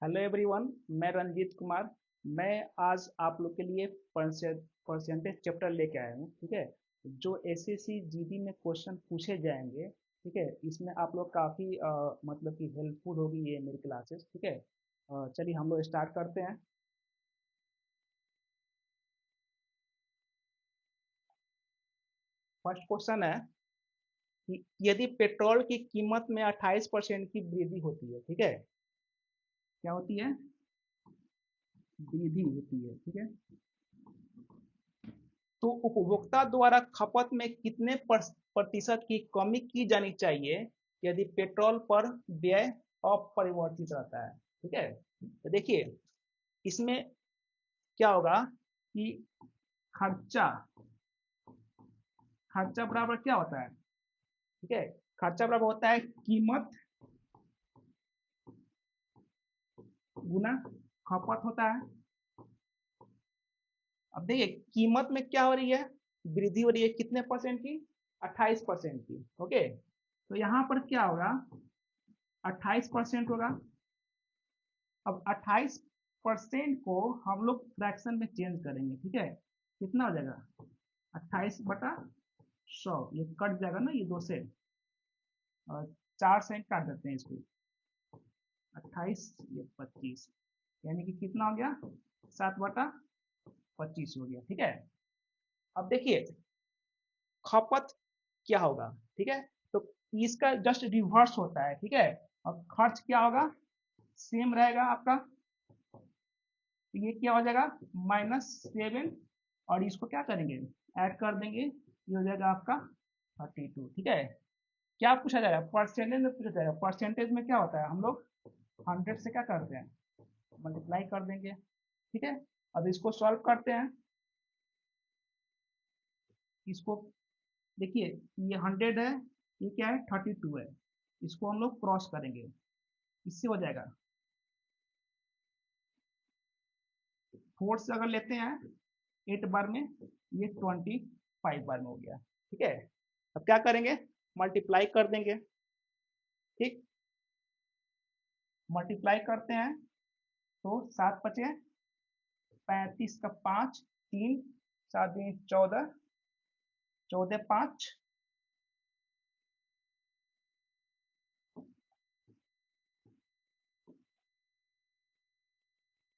Hello everyone, मैं रंजीत कुमार। मैं आज आप लोग के लिए परसेंटेज चैप्टर लेके आया हूँ। ठीक है, जो एसएससी जीडी में क्वेश्चन पूछे जाएंगे। ठीक है, इसमें आप लोग काफ़ी मतलब कि हेल्पफुल होगी ये मेरी क्लासेस। ठीक है, चलिए हम लोग स्टार्ट करते हैं। फर्स्ट क्वेश्चन है कि यदि पेट्रोल की कीमत में 28% की वृद्धि होती है। ठीक है, क्या होती है? वृद्धि होती है। ठीक है, तो उपभोक्ता द्वारा खपत में कितने प्रतिशत की कमी की जानी चाहिए यदि पेट्रोल पर व्यय अपरिवर्तित रहता है? ठीक है, तो देखिए इसमें क्या होगा कि खर्चा खर्चा बराबर क्या होता है? ठीक है, खर्चा बराबर होता है कीमत गुना खपत होता है। अब देखिए कीमत में क्या हो रही है, वृद्धि हो रही है कितने परसेंट की? 28% की। ओके, तो यहाँ पर क्या होगा? 28% होगा। अब 28% को हम लोग फ्रैक्शन में चेंज करेंगे। ठीक है, कितना हो जाएगा? 28/100। ये कट जाएगा ना, ये दो से और 4 से काट देते हैं इसको। 28 ये 25, यानी कि कितना हो गया? 7/25 हो गया। ठीक है, अब देखिए खपत क्या होगा। ठीक है, तो इसका जस्ट रिवर्स होता है। ठीक है, अब खर्च क्या होगा? सेम रहेगा आपका। तो ये क्या हो जाएगा? -7, और इसको क्या करेंगे? ऐड कर देंगे, ये हो जाएगा आपका 32। ठीक है, क्या पूछा जा रहा है? परसेंटेज में पूछा जा रहा है। परसेंटेज में क्या होता है, हम लोग 100 से क्या करते हैं? मल्टीप्लाई कर देंगे। ठीक है, अब इसको सॉल्व करते हैं। इसको देखिए, ये 100 है, ये क्या है? 32 है। इसको हम लोग क्रॉस करेंगे, इससे हो जाएगा 4 से अगर लेते हैं 8 बार में, ये 25 बार में हो गया। ठीक है, अब क्या करेंगे? मल्टीप्लाई कर देंगे। ठीक, मल्टीप्लाई करते हैं तो 7×5 = 35 का 5, 3, 7×2 = 14, 14×5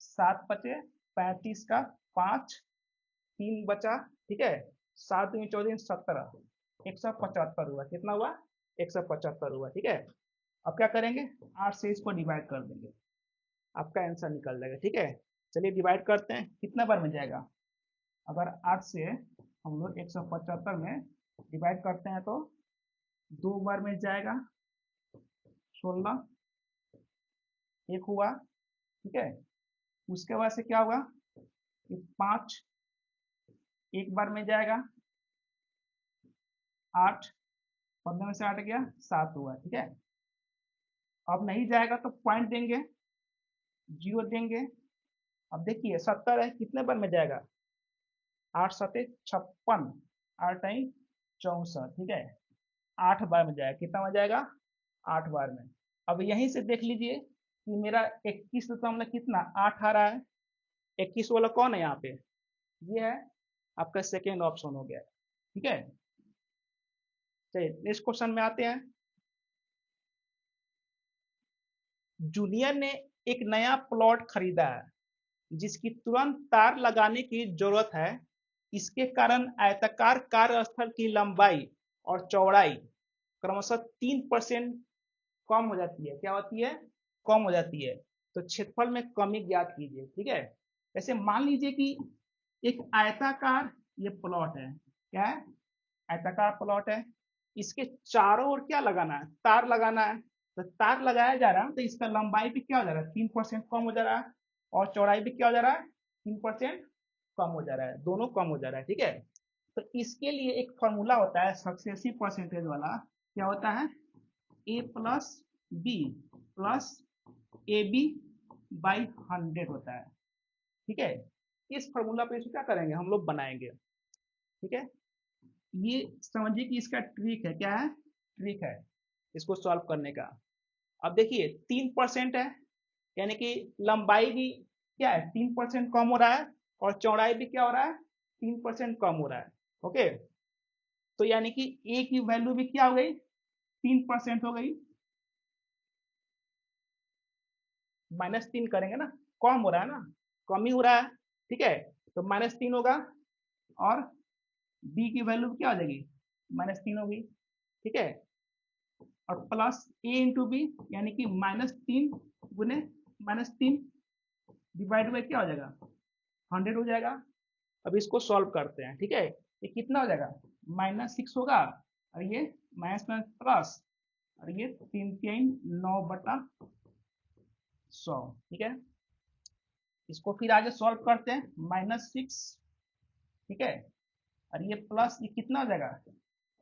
7×5 = 35 का 5, 3 बचा। ठीक है, 7×2 = 17, 175 हुआ। कितना हुआ? 175 हुआ। ठीक है, अब क्या करेंगे? 8 से इसको डिवाइड कर देंगे, आपका आंसर निकल जाएगा। ठीक है, चलिए डिवाइड करते हैं, कितना बार में जाएगा? अगर 8 से हम लोग 175 में डिवाइड करते हैं तो 2 बार में जाएगा। 16 एक हुआ। ठीक है, उसके बाद से क्या होगा कि 5 एक बार में जाएगा। 8, 15 में से 8 गया, 7 हुआ। ठीक है, अब नहीं जाएगा तो पॉइंट देंगे, जीरो देंगे। अब देखिए 70 है, कितने बार में जाएगा? 8×7 = 56, 8×8 = 64। ठीक है, 8 बार में जाएगा। कितना में जाएगा? 8 बार में। अब यहीं से देख लीजिए कि मेरा 21 कितना 8 आ रहा है। 21 वाला कौन है यहाँ पे? ये है आपका सेकेंड ऑप्शन हो गया। ठीक है, चलिए नेक्स्ट क्वेश्चन में आते हैं। जूनियर ने एक नया प्लॉट खरीदा है जिसकी तुरंत तार लगाने की जरूरत है। इसके कारण आयताकार कार्यस्थल की लंबाई और चौड़ाई क्रमशः 3% कम हो जाती है। क्या होती है? कम हो जाती है। तो क्षेत्रफल में कमी ज्ञात कीजिए। ठीक है, ऐसे मान लीजिए कि एक आयताकार ये प्लॉट है। क्या है? आयताकार प्लॉट है। इसके चारों ओर क्या लगाना है? तार लगाना है। तो तार लगाया जा रहा है तो इसका लंबाई भी क्या हो जा रहा है? 3% कम हो जा रहा है, और चौड़ाई भी क्या हो जा रहा है? 3% कम हो जा रहा है, दोनों कम हो जा रहा है। ठीक है, तो इसके लिए एक फॉर्मूला होता है सक्सेसिव परसेंटेज वाला। क्या होता है? A+B+AB/100 होता है। ठीक है, इस फॉर्मूला पे इसको क्या करेंगे, हम लोग बनाएंगे। ठीक है, ये समझिए कि इसका ट्रिक है। क्या है? ट्रिक है इसको सॉल्व करने का। अब देखिए 3% है, यानी कि लंबाई भी क्या है 3% कम हो रहा है और चौड़ाई भी क्या हो रहा है 3% कम हो रहा है। ओके, तो यानी कि ए की वैल्यू भी क्या हो गई 3% हो गई, -3 करेंगे ना, कम हो रहा है ना, कम ही हो रहा है। ठीक है, तो -3 होगा और बी की वैल्यू क्या हो जाएगी -3 होगी। ठीक है, और प्लस ए इंटू बी यानी कि -3 गुने -3 डिवाइड बाई क्या हो जाएगा 100 हो जाएगा। अब इसको सॉल्व करते हैं। ठीक है, ये कितना हो जाएगा -6 होगा और ये माइनस माइनस प्लस और ये 3×9/100। ठीक है, इसको फिर आगे सॉल्व करते हैं -6। ठीक है, और ये प्लस ये कितना हो जाएगा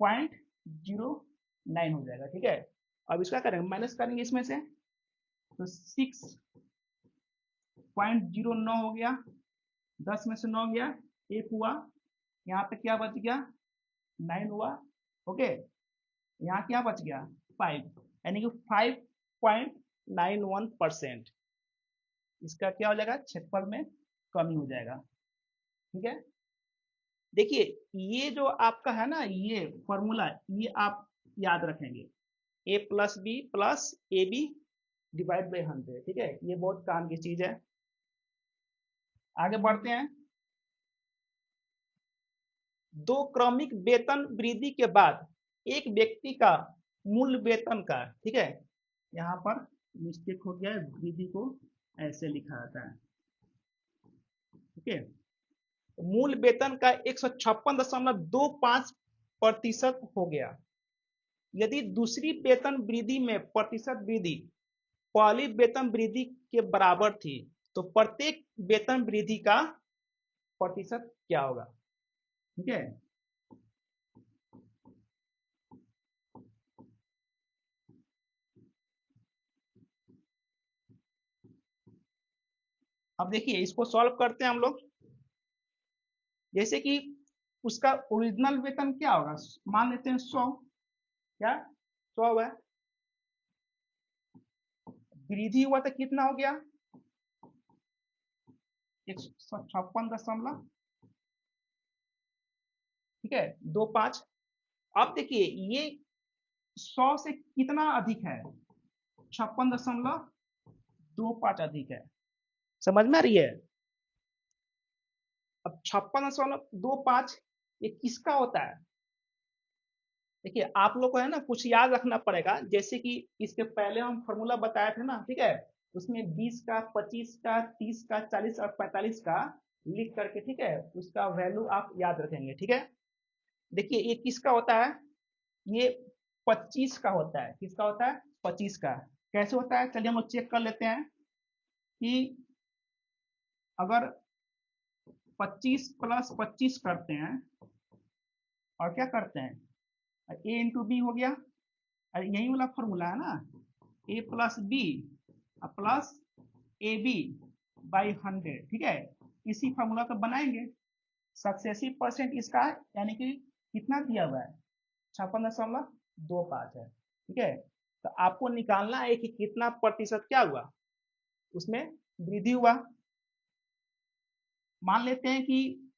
0.09 हो जाएगा। ठीक है, अब इसका करेंगे माइनस करेंगे इसमें से, तो 6.09 हो गया, 10 में से 9 गया, 1 हुआ, यहाँ पे क्या बच गया 9 हुआ। ओके, यहाँ क्या बच गया 5, यानी कि 5.91% इसका क्या हो जाएगा क्षेत्रफल में कमी हो जाएगा। ठीक है, देखिए ये जो आपका है ना ये फॉर्मूला ये आप याद रखेंगे, a plus b plus a b divide by 100। ठीक है, ये बहुत काम की चीज है। आगे बढ़ते हैं। दो क्रमिक वेतन वृद्धि के बाद एक व्यक्ति का मूल वेतन का, ठीक है, यहाँ पर मिस्टेक हो गया है, वृद्धि को ऐसे लिखा जाता है। ठीक है, मूल वेतन का 156.25% हो गया। यदि दूसरी वेतन वृद्धि में प्रतिशत वृद्धि पहली वेतन वृद्धि के बराबर थी तो प्रत्येक वेतन वृद्धि का प्रतिशत क्या होगा। ठीक है, अब देखिए इसको सॉल्व करते हैं हम लोग। जैसे कि उसका ओरिजिनल वेतन क्या होगा, मान लेते हैं 100, क्या 100 है, वृद्धि हुआ तो कितना हो गया 156 ठीक है 25। अब देखिए ये 100 से कितना अधिक है 56.25 अधिक है, समझ में आ रही है। अब 56.25 ये किसका होता है, देखिए आप लोग को है ना कुछ याद रखना पड़ेगा। जैसे कि इसके पहले हम फॉर्मूला बताए थे ना, ठीक है, उसमें 20 का 25 का 30 का 40 और 45 का लिख करके, ठीक है, उसका वैल्यू आप याद रखेंगे। ठीक है, देखिए ये किसका होता है, ये 25 का होता है। किसका होता है 25 का। कैसे होता है चलिए हम लोग चेक कर लेते हैं कि अगर 25 प्लस 25 करते हैं और क्या करते हैं ए इंटू बी हो गया, अरे यही वाला फॉर्मूला है ना, a plus b plus a b by 100। ठीक है, इसी फॉर्मूला को बनाएंगे। सक्सेसिव परसेंट इसका है, यानी कि कितना दिया हुआ है 56.25 है। ठीक है, तो आपको निकालना है कि कितना प्रतिशत क्या हुआ उसमें वृद्धि हुआ। मान लेते हैं कि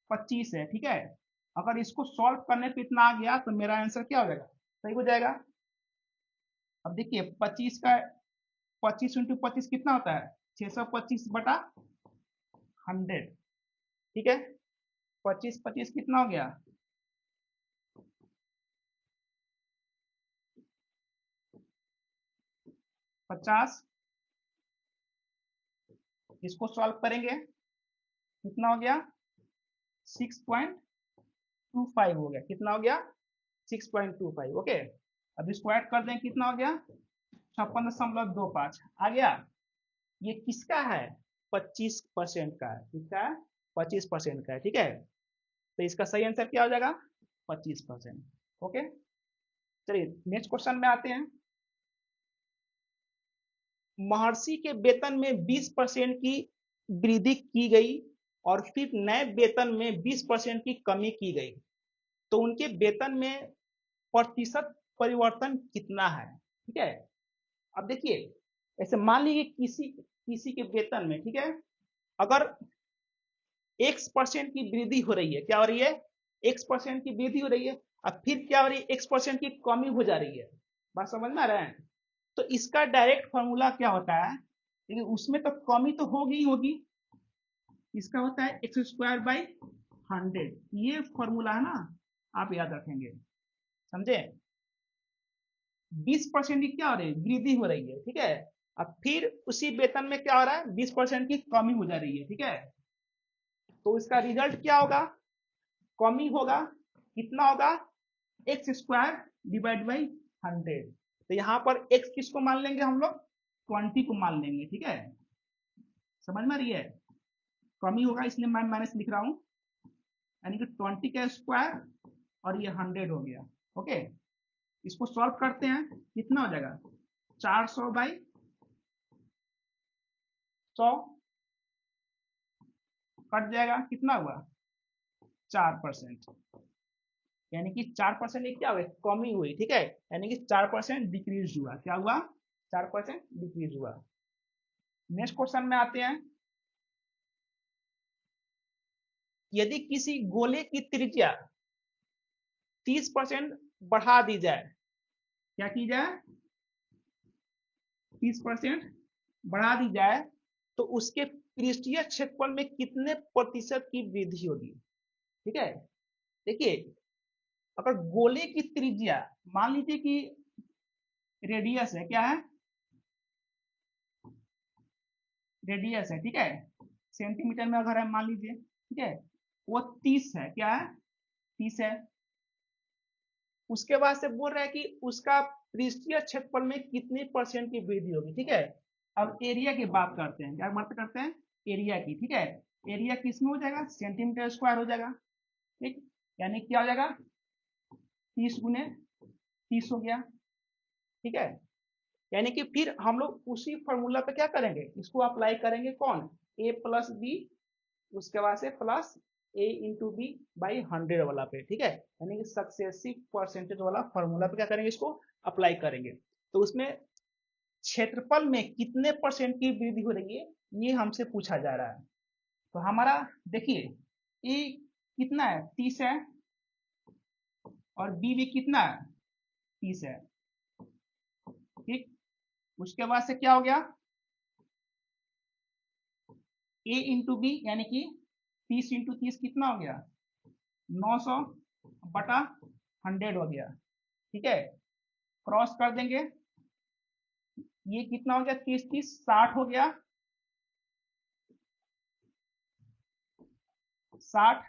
25 है। ठीक है, अगर इसको सॉल्व करने पे इतना आ गया तो मेरा आंसर क्या हो जाएगा सही हो जाएगा। अब देखिए 25 का 25 इंटू 25 कितना होता है 625/100। ठीक है, 25 25 कितना हो गया 50। इसको सॉल्व करेंगे कितना हो गया 6.25 हो गया। कितना हो गया 6.25। ओके, अब इसको ऐड कर दें कितना हो गया 56.25 आ गया। ये किसका है 25% का है। किसका है 25% का है। ठीक है, तो इसका सही आंसर क्या हो जाएगा 25%। ओके, चलिए नेक्स्ट क्वेश्चन में आते हैं। महर्षि के वेतन में 20% की वृद्धि की गई और फिर नए वेतन में 20% की कमी की गई, तो उनके वेतन में प्रतिशत परिवर्तन कितना है। ठीक है, अब देखिए ऐसे मान लीजिए किसी किसी के वेतन में, ठीक है, अगर x% की वृद्धि हो रही है, क्या हो रही है, x% की वृद्धि हो रही है, अब फिर क्या हो रही है, x% की कमी हो जा रही है। बात समझ में आ रहा है? तो इसका डायरेक्ट फॉर्मूला क्या होता है, लेकिन उसमें तो कमी तो होगी ही होगी। इसका होता है x²/100, ये फॉर्मूला है ना, आप याद रखेंगे, समझे। 20% की क्या हो रही है, वृद्धि हो रही है, ठीक है। अब फिर उसी वेतन में क्या हो रहा है, 20% की कमी हो जा रही है, ठीक है। तो इसका रिजल्ट क्या होगा, कमी होगा, कितना होगा, x² / 100। तो यहाँ पर x किसको मान लेंगे हम लोग, 20 को मान लेंगे, ठीक है। समझ में आ रही है, कमी होगा इसलिए मैं माइनस लिख रहा हूँ, यानी कि 20 का स्क्वायर और ये 100 हो गया। ओके, इसको सॉल्व करते हैं, कितना हो जाएगा, 400/100 कट जाएगा, कितना हुआ, 4%। यानी कि 4% क्या हुआ, कमी हुई, ठीक है, यानी कि 4% डिक्रीज हुआ, क्या हुआ, 4% डिक्रीज हुआ। नेक्स्ट क्वेश्चन में आते हैं, यदि किसी गोले की त्रिज्या 30% बढ़ा दी जाए, क्या की जाए, 30% बढ़ा दी जाए, तो उसके पृष्ठीय क्षेत्रफल में कितने प्रतिशत की वृद्धि होगी, ठीक है। देखिए, अगर गोले की त्रिज्या मान लीजिए कि रेडियस है, क्या है, रेडियस है, ठीक है, सेंटीमीटर में अगर है मान लीजिए, ठीक है, वो 30 है, क्या है, 30 है। उसके बाद से बोल रहा है कि उसका पृष्ठीय क्षेत्रफल में कितनी परसेंट की वृद्धि होगी, ठीक है। अब एरिया की बात करते हैं, क्या बात करते हैं, एरिया की, ठीक है। एरिया किस में हो जाएगा, सेंटीमीटर स्क्वायर हो जाएगा, ठीक, यानी क्या हो जाएगा, 30 × 30 हो गया, ठीक है। यानी कि फिर हम लोग उसी फॉर्मूला पे क्या करेंगे, इसको अप्लाई करेंगे, कौन, a+b, उसके बाद से प्लस a×b/100 वाला पे, ठीक है, यानी कि सक्सेसिव परसेंटेज वाला फॉर्मूला पे क्या करेंगे, इसको अप्लाई करेंगे। तो उसमें क्षेत्रफल में कितने परसेंट की वृद्धि हो रही है, ये हमसे पूछा जा रहा है। तो हमारा देखिए, ए कितना है, 30 है, और बी भी कितना है, 30 है, ठीक। उसके बाद से क्या हो गया, a×b, यानी कि 30 × 30 कितना हो गया, 900/100 हो गया, ठीक है। क्रॉस कर देंगे, ये कितना हो गया, 30 30 60 हो गया, 60,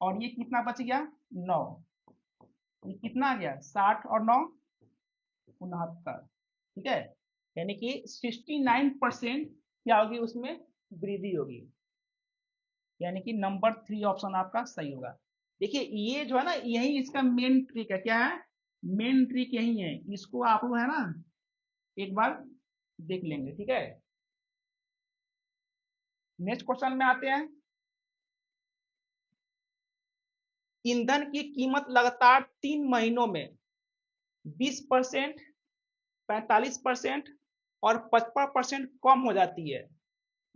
और ये कितना बच गया, 9, ये कितना आ गया, 60 और 9 69, ठीक है। यानी कि 69% क्या होगी, उसमें वृद्धि होगी, यानी कि नंबर 3 ऑप्शन आपका सही होगा। देखिए, ये जो है ना, यही इसका मेन ट्रिक है, क्या है, मेन ट्रिक यही है, इसको आप लोग है ना एक बार देख लेंगे, ठीक है। नेक्स्ट क्वेश्चन में आते हैं, ईंधन की कीमत लगातार 3 महीनों में 20%, 45% और 55% कम हो जाती है,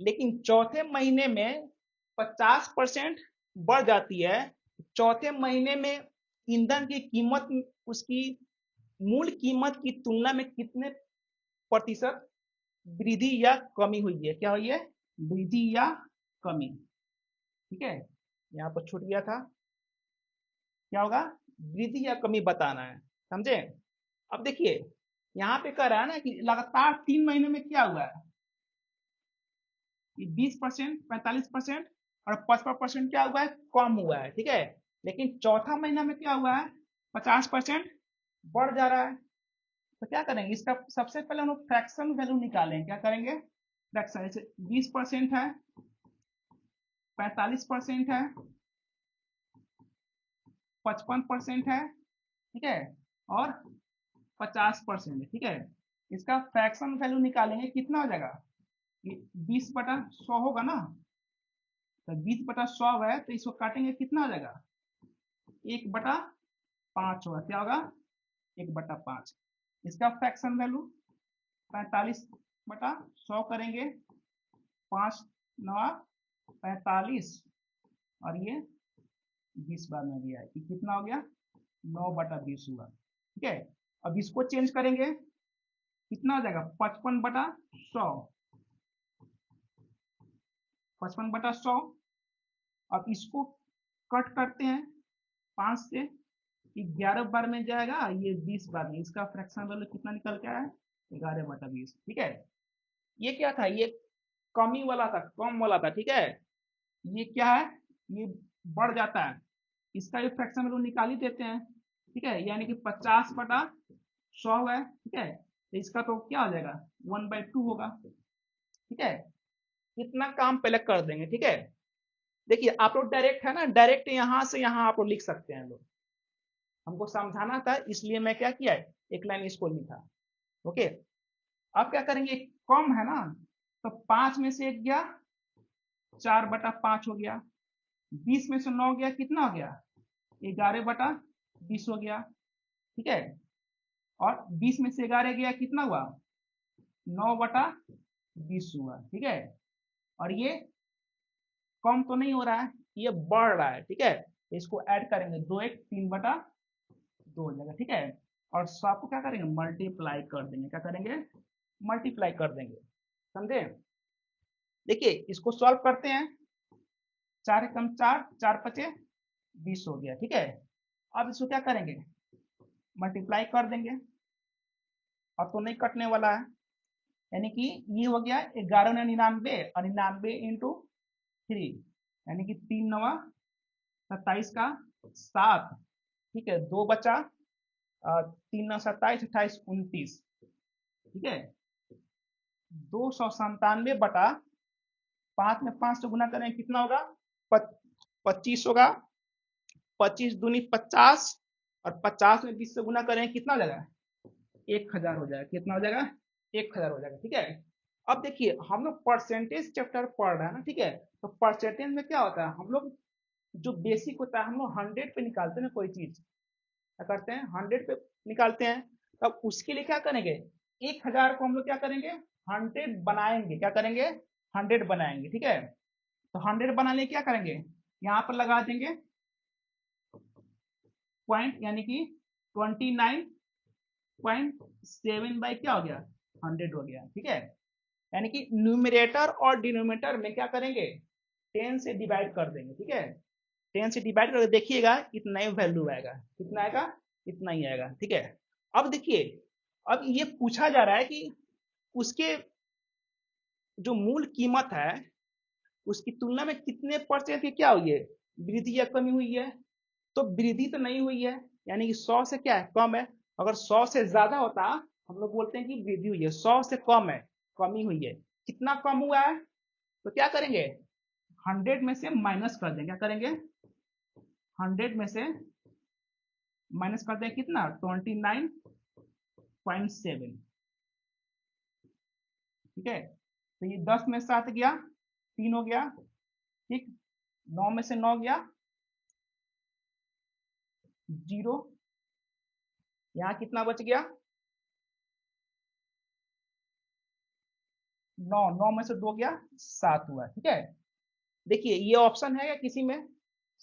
लेकिन चौथे महीने में 50% बढ़ जाती है। चौथे महीने में ईंधन की कीमत उसकी मूल कीमत की तुलना में कितने प्रतिशत वृद्धि या कमी हुई है, क्या हुई है, वृद्धि या कमी, ठीक है। यहाँ पर छूट गया था, क्या होगा, वृद्धि या कमी बताना है, समझे। अब देखिए, यहाँ पे कह रहा है ना कि लगातार 3 महीने में क्या हुआ है, कि 20%, 45% और 55% क्या हुआ है, कम हुआ है, ठीक है। लेकिन चौथा महीना में क्या हुआ है, 50% बढ़ जा रहा है। तो क्या करेंगे, इसका सबसे पहले हम लोग फ्रैक्शन वैल्यू निकालेंगे, क्या करेंगे, फ्रैक्शन, जैसे 20% है, 45% है, 55% है, ठीक है, और 50% है, ठीक है। इसका फ्रैक्शन वैल्यू निकालेंगे, कितना हो जाएगा, 20/100 होगा ना, तो 20/100 है, तो इसको काटेंगे, कितना हो जाएगा, 1/50, 5 होगा, क्या होगा 1/5। इसका फ्रैक्शन वैल्यू 45/100 करेंगे, 5 9 45 और ये 20 बार में गया, ये कितना हो गया 9/20 हुआ। ठीक है, अब इसको चेंज करेंगे, कितना हो जाएगा 55/100, 55/100। अब इसको कट करते हैं 5 से, 11 बार में जाएगा, ये 20 बार में, इसका फ्रैक्शन वैल्यू कितना निकल के आया 11/20। ठीक है, ये क्या था, ये कमी वाला था, कम वाला था। ठीक है, ये क्या है, ये बढ़ जाता है, इसका भी फ्रैक्शन वैल्यू निकाल ही देते हैं। ठीक है, यानी कि 50/100 है। ठीक है, तो इसका तो क्या हो जाएगा 1/2 होगा। ठीक है, इतना काम पहले कर देंगे। ठीक है, देखिए आप लोग डायरेक्ट है ना, डायरेक्ट यहाँ से यहाँ आप लोग लिख सकते हैं लोग, हमको समझाना था इसलिए मैं क्या किया एक लाइन इसको लिखा। ओके, अब क्या करेंगे, कम है ना, तो 5 में से 1 गया, 4/5 हो गया, 20 में से 9 गया, कितना हो गया 11/20 हो गया। ठीक है, और 20 में से 11 गया, कितना हुआ 9/20 हुआ। ठीक है, और ये कम तो नहीं हो रहा है, ये बढ़ रहा है। ठीक है, तो इसको ऐड करेंगे, 2 1 3/2 हो जाएगा। ठीक है, और सबको क्या करेंगे मल्टीप्लाई कर देंगे, क्या करेंगे मल्टीप्लाई कर देंगे, समझे। देखिए इसको सॉल्व करते हैं, 4 कम 4, 4 पचे 20 हो गया। ठीक है, अब इसको क्या करेंगे मल्टीप्लाई कर देंगे, अब तो नहीं कटने वाला है, यानी कि ये हो गया 11 99 और 99 इंटू 3, यानी कि 3 9 27 का 7। ठीक है, 2 बचा, 3 9 27 28 29। ठीक है, 297/5 में 5 से गुना करें कितना होगा 25 होगा, 25 दूनी 50 और 50 में 20 से गुना करें कितना हो जाएगा 1000 हो जाएगा। कितना हो जाएगा 1000 हो जाएगा। ठीक है, अब देखिए हम लोग परसेंटेज चैप्टर पढ़ रहे हैं ना। ठीक है, तो परसेंटेज में क्या होता है, हम लोग जो बेसिक होता है हम लोग 100 पे निकालते हैं ना, कोई चीज क्या करते हैं 100 पे निकालते हैं, तब उसके लिए क्या करेंगे 1000 को हम लोग क्या करेंगे 100 बनाएंगे, क्या करेंगे 100 बनाएंगे। ठीक है, तो 100 बनाने क्या करेंगे, यहाँ पर लगा देंगे पॉइंट, यानी कि 29.7 बाई क्या हो गया 100 हो गया। ठीक है, यानी कि न्यूमरेटर और डिनोमिनेटर में क्या करेंगे 10 से डिवाइड कर देंगे। ठीक है, 10 से डिवाइड करके देखिएगा इतना ही वैल्यू आएगा, कितना आएगा इतना ही आएगा। ठीक है, अब देखिए, अब ये पूछा जा रहा है कि उसके जो मूल कीमत है उसकी तुलना में कितने परसेंट की क्या हुई है वृद्धि या कमी हुई है, तो वृद्धि तो नहीं हुई है, यानी कि 100 से क्या है कम है। अगर 100 से ज्यादा होता हम लोग बोलते हैं कि वृद्धि हुई है, 100 से कम है कमी हुई है। कितना कम हुआ है, तो क्या करेंगे 100 में से माइनस कर देंगे, क्या करेंगे 100 में से माइनस कर देंगे कितना 29.7। ठीक है, तो ये 10 में 7 गया 3 हो गया। ठीक, 9 में से 9 गया 0, यहाँ कितना बच गया 9, 9 में से 2 गया 7 हुआ। ठीक है, देखिए ये ऑप्शन है या किसी में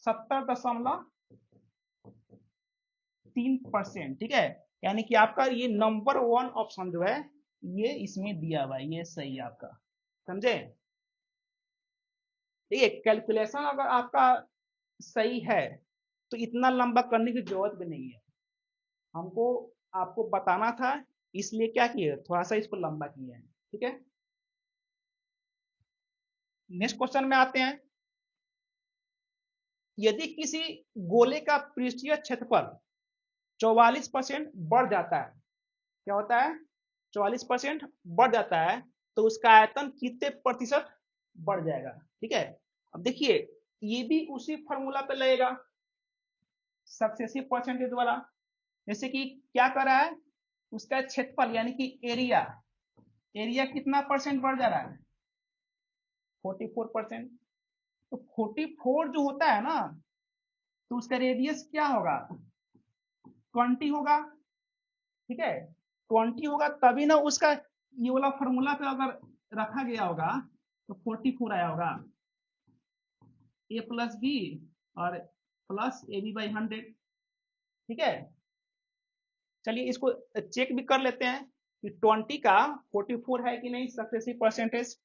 70.3%। ठीक है, यानी कि आपका ये नंबर 1 ऑप्शन जो है ये इसमें दिया हुआ है, ये सही है आपका, समझे। देखिए कैलकुलेशन अगर आपका सही है तो इतना लंबा करने की जरूरत भी नहीं है, हमको आपको बताना था इसलिए क्या किए थोड़ा सा इसको लंबा किए हैं। ठीक है, नेक्स्ट क्वेश्चन में आते हैं, यदि किसी गोले का पृष्ठीय क्षेत्रफल 44% बढ़ जाता है, क्या होता है 44% बढ़ जाता है, तो उसका आयतन कितने प्रतिशत बढ़ जाएगा। ठीक है, अब देखिए ये भी उसी फॉर्मूला पे लगेगा सक्सेसिव परसेंटेज वाला, जैसे कि क्या कर रहा है उसका क्षेत्रफल यानी कि एरिया, एरिया कितना परसेंट बढ़ जा रहा है 44%। तो 44 जो होता है ना, तो उसका रेडियस क्या होगा 20 होगा, ठीक है, 20 होगा तभी ना उसका ये वाला फॉर्मूला पे अगर रखा गया होगा तो 44 आया होगा, ए प्लस बी और प्लस ए बी बाई 100, ठीक है। चलिए इसको चेक भी कर लेते हैं कि 20 का 44 है कि नहीं सक्सेसिव परसेंटेज।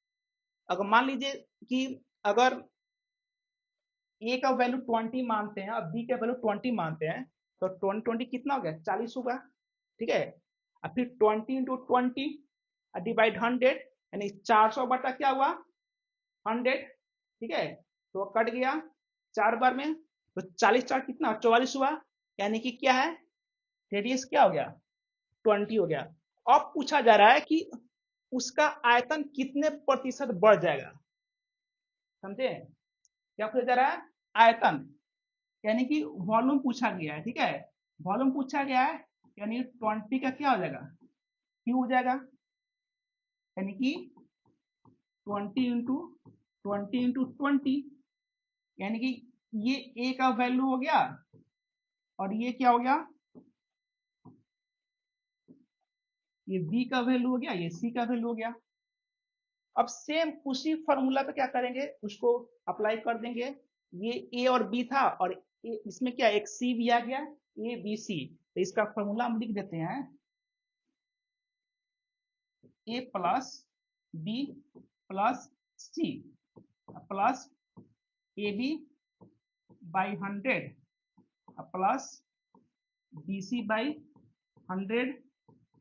अगर मान लीजिए कि अगर ए का वैल्यू 20 मानते हैं और बी का वैल्यू 20 मानते हैं तो 20 कितना हो गया 40 होगा, ठीक है। और फिर 20 इंटू 20 डिवाइड 100 यानी 400 बटा क्या हुआ 100, ठीक है। तो कट गया 4 बार में, तो 40 4 कितना 44 हुआ, यानी कि क्या है रेडियस क्या हो गया 20 हो गया। अब पूछा जा रहा है कि उसका आयतन कितने प्रतिशत बढ़ जाएगा, समझे। क्या पूछा जा रहा है आयतन, यानी कि वॉल्यूम पूछा गया है, ठीक है। वॉल्यूम पूछा गया है यानी 20 का क्या हो जाएगा क्यू हो जाएगा, यानी कि 20 इंटू 20 यानी कि ये ए का वैल्यू हो गया और ये क्या हो गया ये बी का वैल्यू हो गया, ये सी का वैल्यू हो गया। अब सेम उसी फॉर्मूला पे क्या करेंगे उसको अप्लाई कर देंगे। ये ए और बी था और इसमें क्या एक सी भी आ गया, ए बी सी, तो इसका फॉर्मूला हम लिख देते हैं a plus b plus c plus a b by 100 plus b c by 100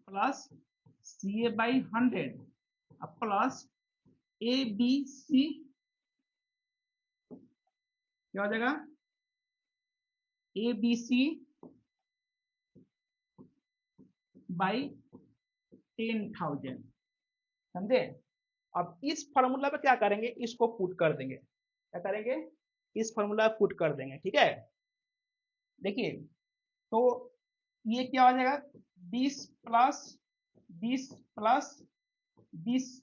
plus c a by 100 plus a b c क्या हो जाएगा ए बी सी बाई 10,000, समझे। अब इस फॉर्मूला पे क्या करेंगे इसको पुट कर देंगे, क्या करेंगे इस फॉर्मूला पुट कर देंगे, ठीक है। देखिए तो ये क्या हो जाएगा 20 प्लस 20 प्लस 20,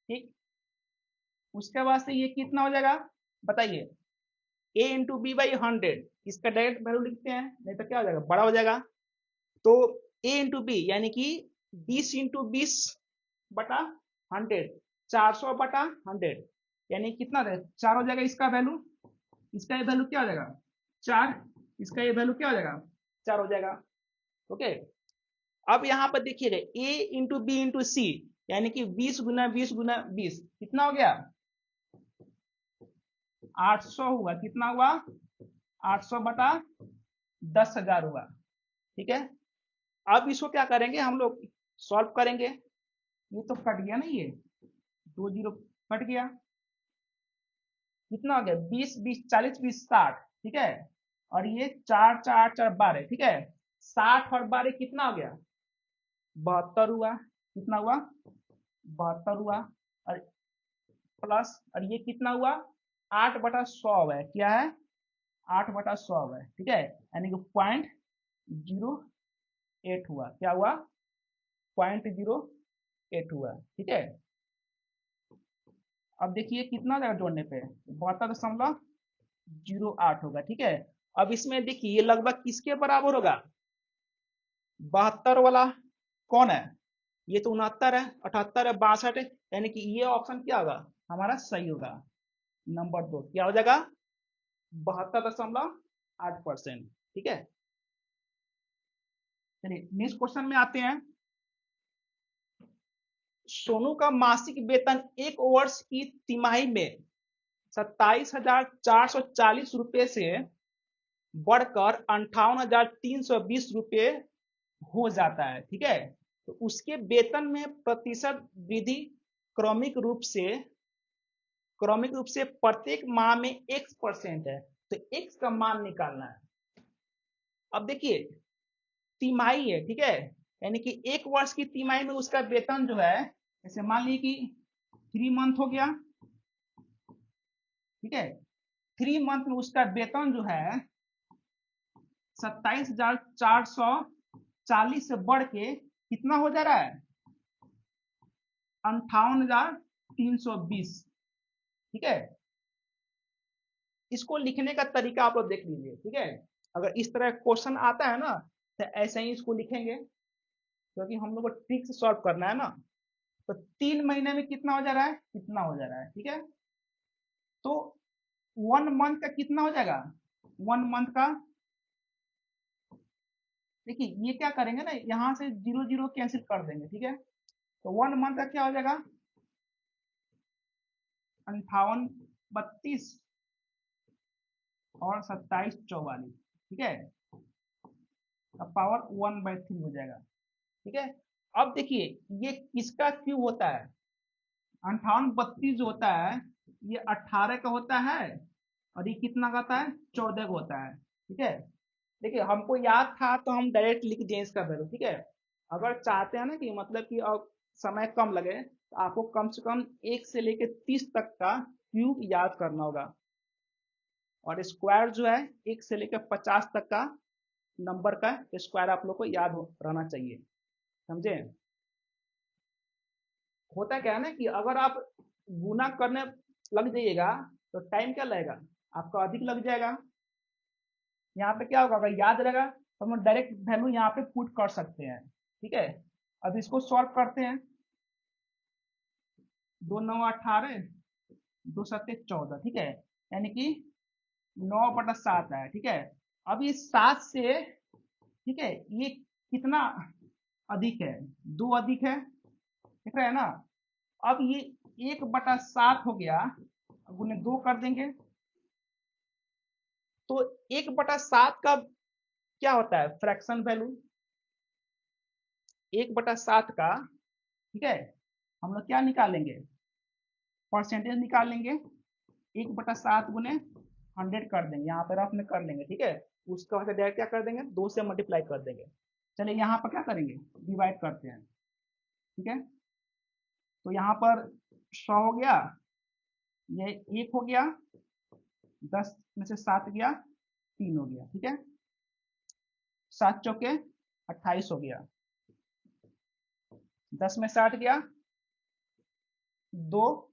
ठीक। उसके बाद से ये कितना हो जाएगा बताइए a इंटू बी बाई 100, इसका डायरेक्ट वैल्यू लिखते हैं नहीं तो क्या हो जाएगा बड़ा हो जाएगा। तो a इंटू बी यानी कि 20 इंटू 20 बटा 100, 400 बटा 100 यानी कितना है 4 हो जाएगा इसका वैल्यू, इसका ये वैल्यू क्या हो जाएगा 4, इसका ये वैल्यू क्या हो जाएगा 4 हो जाएगा, ओके। अब यहाँ पर देखिएगा a इंटू बी इंटू सी यानी कि 20 गुना 20 गुना 20 कितना हो गया 800 हुआ, कितना हुआ 800 बटा 10,000 हुआ, ठीक है। अब इसको क्या करेंगे हम लोग सॉल्व करेंगे, ये तो कट गया ना, ये 2 जीरो कट गया, कितना हो गया 20 20 40 20 60, ठीक है। और ये 4 4 4 12, ठीक है। 60 और 12 कितना हो गया 72 हुआ, कितना हुआ 72 हुआ। और प्लस और ये कितना हुआ 8/100 है, क्या है 8/100 है, ठीक है। यानी कि 0.08 हुआ, क्या हुआ 0.08 हुआ, ठीक है। अब देखिए कितना जाएगा जोड़ने पे 72.08 होगा, ठीक है। अब इसमें देखिए ये लगभग किसके बराबर होगा 72 वाला कौन है, ये तो 69 है, 78 है, 62 है, यानी कि ये ऑप्शन क्या होगा हमारा सही होगा, नंबर 2 क्या हो जाएगा 72.8%, ठीक है। चलिए नेक्स्ट क्वेश्चन में आते हैं। सोनू का मासिक वेतन एक वर्ष की तिमाही में 27,440 रुपए से बढ़कर 58,320 रुपए हो जाता है, ठीक है। तो उसके वेतन में प्रतिशत वृद्धि क्रमिक रूप से प्रत्येक माह में x% है, तो x का मान निकालना है। अब देखिए तिमाही है, ठीक है, यानी कि एक वर्ष की तिमाही में उसका वेतन जो है जैसे मान लीजिए कि 3 मंथ हो गया, ठीक है। 3 मंथ में उसका वेतन जो है 27,440 से बढ़ के कितना हो जा रहा है 58,320, ठीक है। इसको लिखने का तरीका आप लोग देख लीजिए, ठीक है। अगर इस तरह क्वेश्चन आता है ना तो ऐसे ही इसको लिखेंगे, क्योंकि हम लोग को ट्रिक से सॉल्व करना है ना। तो 3 महीने में कितना हो जा रहा है, कितना हो जा रहा है, ठीक है। तो 1 मंथ का कितना हो जाएगा, 1 मंथ का, देखिए ये क्या करेंगे ना, यहाँ से 0 0 कैंसिल कर देंगे, ठीक है। तो 1 मंथ का क्या हो जाएगा, 58 32 और 27 44, ठीक है। अब पावर 1/3 हो जाएगा, ठीक है। अब देखिए ये किसका क्यूब होता है, 58 32 जो होता है ये 18 का होता है, और ये कितना का होता है, 14 का होता है, ठीक है। देखिए हमको याद था तो हम डायरेक्ट लिख दिए इसका वैल्यू, ठीक है। अगर चाहते हैं ना कि मतलब कि अब समय कम लगे तो आपको कम से कम 1 से लेकर 30 तक का क्यूब याद करना होगा, और स्क्वायर जो है 1 से लेकर 50 तक का नंबर का स्क्वायर आप लोग को याद रहना चाहिए, समझे। होता क्या है ना कि अगर आप गुना करने लग जाइएगा तो टाइम क्या लगेगा, आपका अधिक लग जाएगा। यहाँ पे क्या होगा, अगर याद रहेगा तो हम डायरेक्ट वैल्यू यहाँ पे पुट कर सकते हैं, ठीक है। अब इसको सॉल्व करते हैं, 2 9 18, 2 7 14, ठीक है, यानी कि 9/7 है, ठीक है। अब ये 7 से, ठीक है, ये कितना अधिक है, 2 अधिक है, देख रहे हैं ना। अब ये 1/7 हो गया, गुने 2 कर देंगे, तो 1/7 का क्या होता है, फ्रैक्शन वैल्यू, 1/7 का, ठीक है, हम लोग क्या निकालेंगे, परसेंटेज निकाल लेंगे। 1/7 गुने 100 कर देंगे, यहाँ पे रफ में कर लेंगे, ठीक है। उसका वजह डायरेक्ट क्या कर देंगे, 2 से मल्टीप्लाई कर देंगे। चलिए यहाँ पर क्या करेंगे, डिवाइड करते हैं, ठीक है। तो यहाँ पर 100 हो गया, ये 1 हो गया, 10 में से 7 गया, 3 हो गया, ठीक है। 7 चौके 28 हो गया, 10 में 60 गया, 2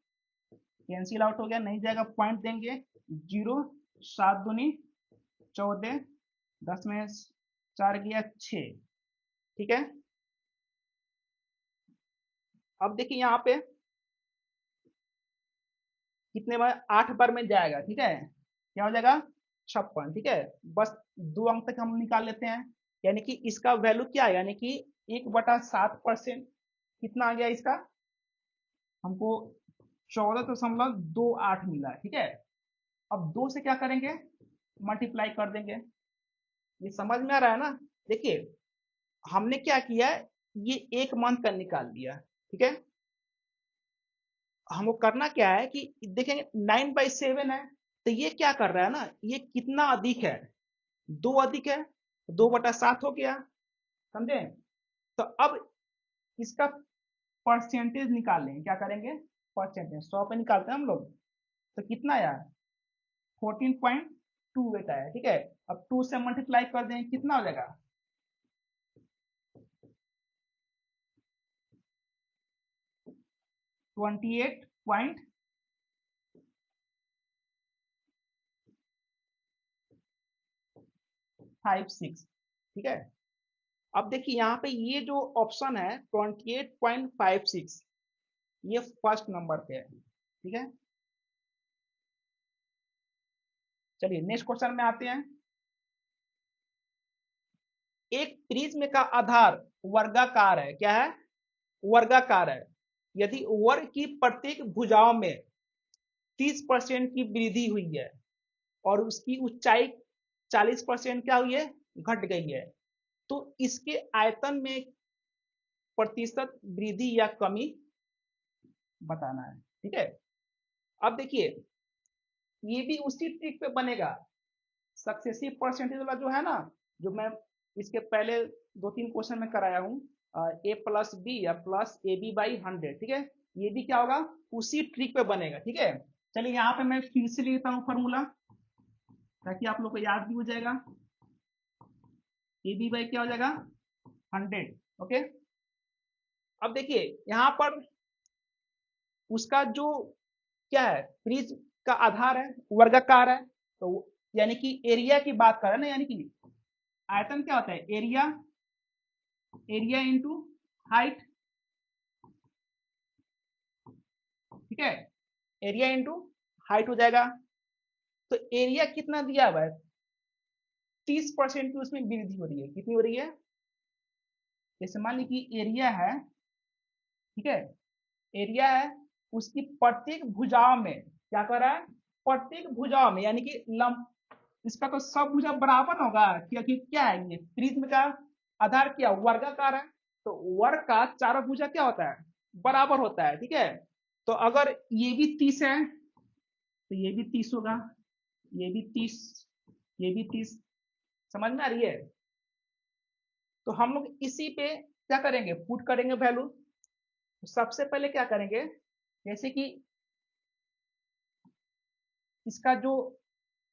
कैंसिल आउट हो गया, नहीं जाएगा, पॉइंट देंगे, 0 7 दूनी 14, 10 में 4 गया 6, ठीक है। अब देखिए यहाँ पे कितने बार, 8 बार में जाएगा, ठीक है, क्या हो जाएगा, 56, ठीक है। बस 2 अंक तक हम निकाल लेते हैं, यानी कि इसका वैल्यू क्या है, यानी कि 1/7% कितना आ गया इसका, हमको 14.28 मिला, ठीक है। अब 2 से क्या करेंगे, मल्टीप्लाई कर देंगे। ये समझ में आ रहा है ना। देखिए हमने क्या किया है, ये 1 मंथ का निकाल लिया, ठीक है। हमको करना क्या है कि देखेंगे 9/7 है, तो ये क्या कर रहा है ना, ये कितना अधिक है, 2 अधिक है, 2/7 हो गया, समझे। तो अब इसका परसेंटेज निकाल लेंगे, क्या करेंगे, परसेंटेज 100 पे निकालते हैं हम लोग, तो कितना आया, 14.28 आया, ठीक है। अब 2 से मल्टीप्लाई कर देंगे, कितना हो जाएगा, 28.56, ठीक है। अब देखिए यहाँ पे ये जो ऑप्शन है 28.56, ये फर्स्ट नंबर पे है, ठीक है। चलिए नेक्स्ट क्वेश्चन में आते हैं। एक प्रिज्म का आधार वर्गाकार है, क्या है, वर्गाकार है। यदि वर्ग की प्रत्येक भुजाओं में 30% की वृद्धि हुई है और उसकी ऊंचाई 40% क्या हुई है, घट गई है, तो इसके आयतन में प्रतिशत वृद्धि या कमी बताना है, ठीक है। अब देखिए ये भी उसी ट्रिक पे बनेगा, सक्सेसिव परसेंटेज वाला जो है ना, जो मैं इसके पहले 2 3 क्वेश्चन में कराया हूँ, A+B या +AB/100, ठीक है। ये भी क्या होगा, उसी ट्रिक पे बनेगा, ठीक है। चलिए यहाँ पे मैं फिर से लेता हूँ फॉर्मूला, ताकि आप लोग को याद भी हो जाएगा। AB बाई क्या हो जाएगा, 100, ओके। अब देखिए यहाँ पर उसका जो क्या है, प्रिज्म का आधार है, वर्गाकार है, तो यानी कि एरिया की बात कर रहे हैं ना, यानी कि आयतन क्या होता है, एरिया, एरिया इंटू हाइट, ठीक है, एरिया इंटू हाइट हो जाएगा। तो एरिया कितना दिया हुआ है, 30% की उसमें वृद्धि हो रही है। कितनी हो रही है, जैसे मान लीजिए एरिया है, ठीक है, एरिया है, उसकी प्रत्येक भुजाओं में क्या कर रहा है, प्रत्येक भुजाओं में, यानी कि लंब, इसका तो सब भुजा बराबर होगा, क्योंकि क्या है, ये प्रिज्म का आधार क्या, वर्गाकार है, तो वर्ग का चारों भुजा क्या होता है, बराबर होता है, ठीक है। तो अगर ये भी 30 है तो ये भी 30 होगा, ये भी 30, ये भी 30, समझ में आ रही है। तो हम लोग इसी पे क्या करेंगे, पुट करेंगे वैल्यू। तो सबसे पहले क्या करेंगे, जैसे कि इसका जो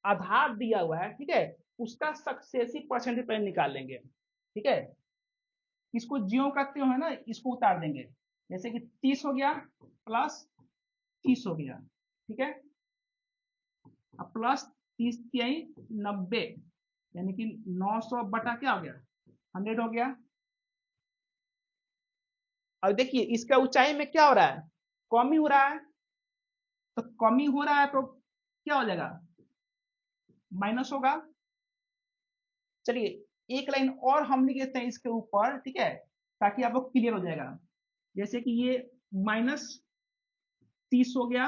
आधार दिया हुआ है, ठीक है, उसका सक्सेसिव परसेंटेज पहले निकाल लेंगे, ठीक है। इसको ज्यो करते हो है ना, इसको उतार देंगे, जैसे कि 30 हो गया प्लस 30 हो गया, ठीक है। अब प्लस 30 तिहाई 90, यानी कि 900 बटा क्या हो गया, 100 हो गया। अब देखिए इसका ऊंचाई में क्या हो रहा है, कमी हो रहा है, तो कमी हो रहा है तो क्या हो जाएगा, माइनस होगा। चलिए एक लाइन और हम लिख देते हैं इसके ऊपर, ठीक है, ताकि आपको क्लियर हो जाएगा। जैसे कि ये -30 हो गया,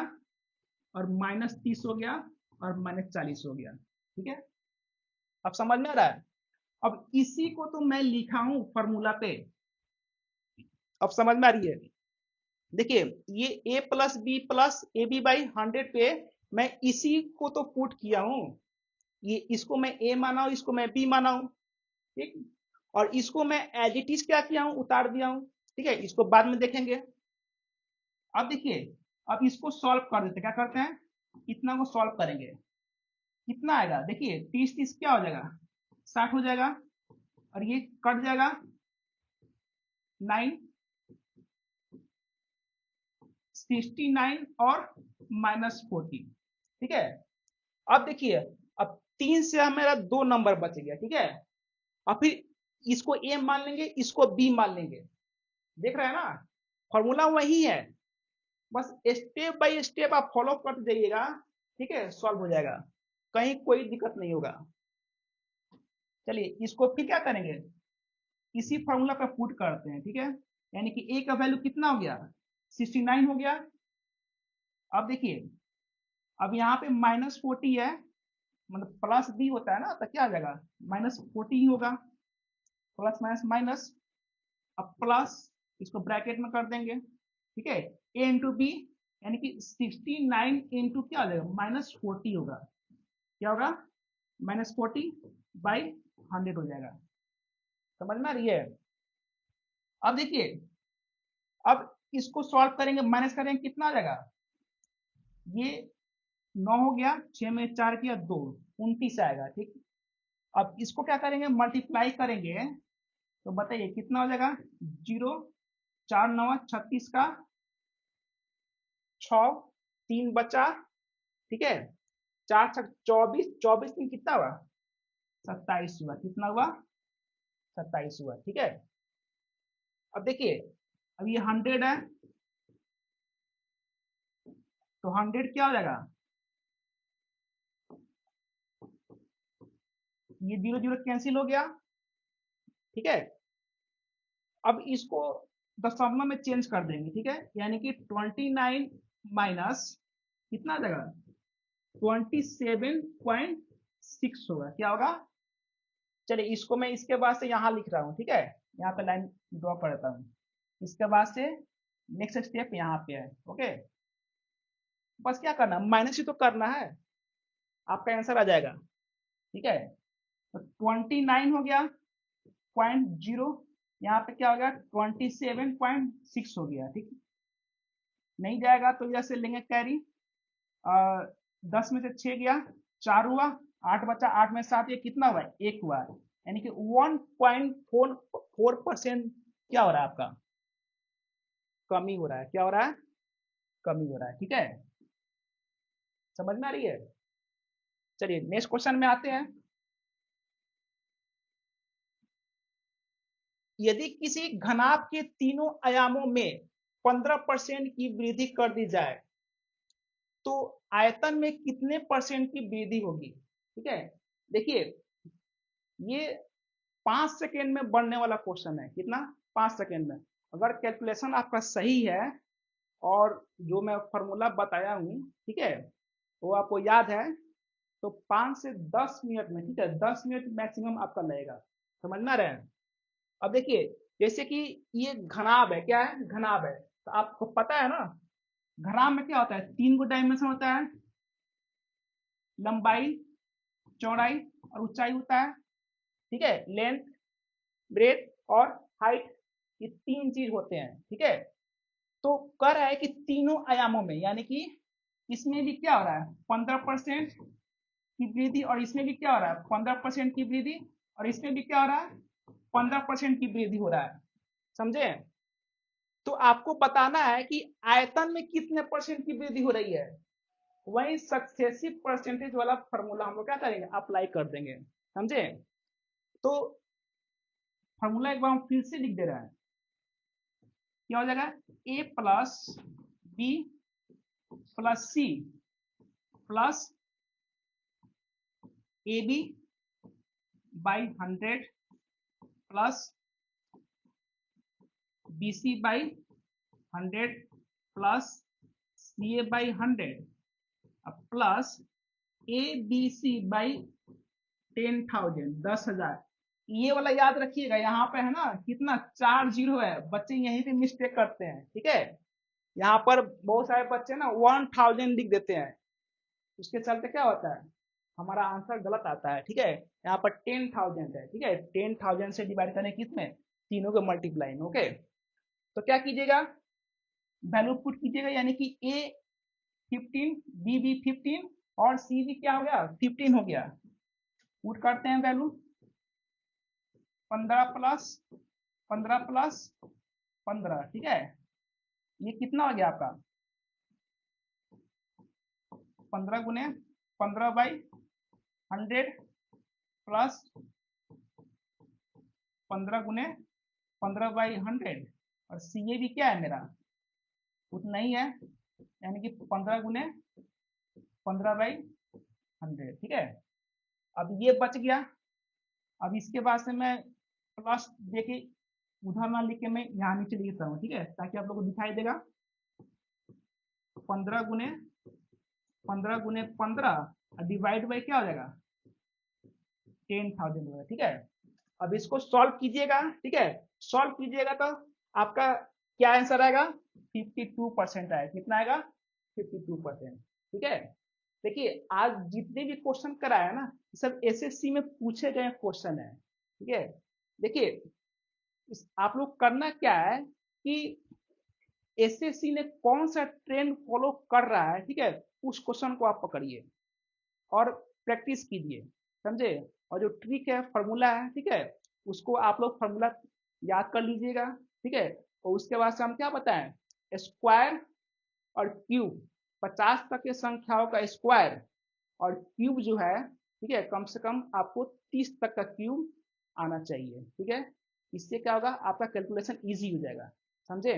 और -30 हो गया, और -40 हो गया, ठीक है। अब समझ में आ रहा है। अब इसी को तो मैं लिखा हूं फॉर्मूला पे, अब समझ में आ रही है। देखिए ये a plus b plus a b by 100 पे मैं इसी को तो पुट किया हूं, ये इसको मैं a माना हूं, इसको मैं b माना हूं, ठीक। और इसको मैं एज इट इज क्या किया हूं, उतार दिया हूं, ठीक है, इसको बाद में देखेंगे। अब देखिए, अब इसको सॉल्व कर देते, क्या करते हैं, इतना को सॉल्व करेंगे, कितना आएगा, देखिए 30 30 क्या हो जाएगा, 60 हो जाएगा, और ये कट जाएगा 9, 69 और -40, ठीक है। अब देखिए, अब 3 से मेरा 2 नंबर बच गया, ठीक है। अब फिर इसको ए मान लेंगे, इसको बी मान लेंगे, देख रहे हैं ना, फॉर्मूला वही है, बस स्टेप बाय स्टेप आप फॉलो करते जाइएगा, ठीक है, सॉल्व हो जाएगा, कहीं कोई दिक्कत नहीं होगा। चलिए इसको फिर क्या करेंगे, इसी फॉर्मूला पे पुट करते हैं, ठीक है। यानी कि ए का वैल्यू कितना हो गया, 69 हो गया। अब देखिए, अब यहाँ पे -40 है, मतलब प्लस बी होता है ना, तो क्या आ जाएगा, -40 ही होगा, प्लस माइनस माइनस, अब प्लस, इसको ब्रैकेट में कर देंगे, ठीक है, ए इंटू बी, यानी कि 69 इंटू क्या हो जाएगा, -40 होगा, क्या होगा, -40 बाई 100 हो जाएगा, समझ में आ रही है। अब देखिए, अब इसको सॉल्व करेंगे, माइनस करेंगे, कितना आ जाएगा, ये 9 हो गया, 6 में 4 किया 2, 29 आएगा, ठीक। अब इसको क्या करेंगे, मल्टीप्लाई करेंगे, तो बताइए कितना हो जाएगा, 0, 4 9 36 का 6, 3 बचा, ठीक है, 4 6 24, 24 में कितना हुआ, 27 हुआ, कितना हुआ, 27 हुआ, ठीक है। अब देखिए, अब ये 100 है, तो 100 क्या हो जाएगा, ये 0 0 कैंसिल हो गया, ठीक है। अब इसको दशमलव में चेंज कर देंगे, ठीक है, यानी कि 29 माइनस कितना आ जाएगा, 27.6 होगा, क्या होगा। चलिए इसको मैं इसके बाद से यहाँ लिख रहा हूँ, ठीक है, यहाँ पे लाइन ड्रॉ करता हूँ, इसके बाद से नेक्स्ट स्टेप यहाँ पे है, ओके। बस क्या करना, माइनस ही तो करना है, आपका आंसर आ जाएगा, ठीक है। तो 29 हो गया, 0.0, यहाँ पे क्या हो गया, 27.6 हो गया, ठीक। नहीं जाएगा तो इधर से लेंगे कैरी, 10 में से 6 गया, 4 हुआ, 8 बचा, 8 में 7, ये कितना हुआ, 1 हुआ, यानी कि 1.44% क्या हो रहा है आपका, कमी हो रहा है, क्या हो रहा है, कमी हो रहा है, ठीक है, समझ में आ रही है। चलिए नेक्स्ट क्वेश्चन में आते हैं। यदि किसी घनाभ के तीनों आयामों में 15% की वृद्धि कर दी जाए तो आयतन में कितने परसेंट की वृद्धि होगी? ठीक है, देखिए ये 5 सेकेंड में बनने वाला क्वेश्चन है। कितना? 5 सेकेंड में। अगर कैलकुलेशन आपका सही है और जो मैं फॉर्मूला बताया हूँ, ठीक है, वो आपको याद है, तो 5 से 10 मिनट में, ठीक है, 10 मिनट मैक्सिमम आपका लगेगा। समझ में आ रहा है? अब देखिए, जैसे कि ये घनाभ है, क्या है? घनाभ है। तो आपको पता है ना, घनाभ में क्या होता है? 3 गो डायमेंशन होता है, लंबाई, चौड़ाई और ऊंचाई होता है। ठीक है, लेंथ, ब्रेथ और हाइट, ये 3 चीज होते हैं। ठीक है, तो कह रहा है कि तीनों आयामों में, यानी कि इसमें भी क्या हो रहा है? 15% की वृद्धि, और इसमें भी क्या हो रहा है? 15% की वृद्धि, और इसमें भी क्या हो रहा है? 15% की वृद्धि हो रहा है। समझे? तो आपको बताना है कि आयतन में कितने परसेंट की वृद्धि हो रही है। वही सक्सेसिव परसेंटेज वाला फॉर्मूला हम लोग क्या करेंगे? अप्लाई कर देंगे। समझे? तो फॉर्मूला एक बार हम फिर से लिख दे रहे हैं। क्या हो जाएगा? A plus b plus c plus a b by 100 plus b c by 100 plus c a by 100 plus a b c by 10,000, 10,000। ये वाला याद रखिएगा, यहाँ पे है ना कितना? 4 जीरो है। बच्चे यहीं पे मिस्टेक करते हैं। ठीक है, यहाँ पर बहुत सारे बच्चे ना 1,000 लिख देते हैं, उसके चलते क्या होता है? हमारा आंसर गलत आता है। ठीक है, यहाँ पर 10,000 है। ठीक है, 10,000 से डिवाइड करें किसमें? तीनों के मल्टीप्लाई में। ओके, तो क्या कीजिएगा? वैल्यू पुट कीजिएगा, यानी कि ए 15, बी भी 15 और सी भी क्या हो गया? 15 हो गया। पुट करते हैं वैल्यू, 15 प्लस 15 प्लस 15। ठीक है, ये कितना हो गया आपका? 15 गुने 15 बाई 100 प्लस 15 गुने 15 बाई 100, और सी ए भी क्या है मेरा? उतना ही है, यानी कि 15 गुने 15 बाई 100। ठीक है, अब ये बच गया। अब इसके बाद से मैं प्लस देके उधर ना लिख के मैं यहाँ नीचे लिखता हूँ। ठीक है, ताकि आप लोग को दिखाई देगा। 15 गुने 15 डिवाइड बाई क्या हो जाएगा? 10,000 होगा। ठीक है, अब इसको सॉल्व कीजिएगा। ठीक है, सॉल्व कीजिएगा तो आपका क्या आंसर आएगा? 52% आएगा। कितना आएगा? 52%। ठीक है, देखिए आज जितने भी क्वेश्चन कराया ना, सब एसएससी में पूछे गए क्वेश्चन है। ठीक है, देखिए आप लोग करना क्या है कि एसएससी ने कौन सा ट्रेंड फॉलो कर रहा है, ठीक है, उस क्वेश्चन को आप पकड़िए और प्रैक्टिस कीजिए। समझे? और जो ट्रिक है, फॉर्मूला है, ठीक है, उसको आप लोग फॉर्मूला याद कर लीजिएगा। ठीक है, और उसके बाद से हम क्या बताएं? स्क्वायर और क्यूब, 50 तक के संख्याओं का स्क्वायर और क्यूब जो है, ठीक है, कम से कम आपको 30 तक का क्यूब आना चाहिए। ठीक है, इससे क्या होगा? आपका कैलकुलेशन इजी हो जाएगा। समझे?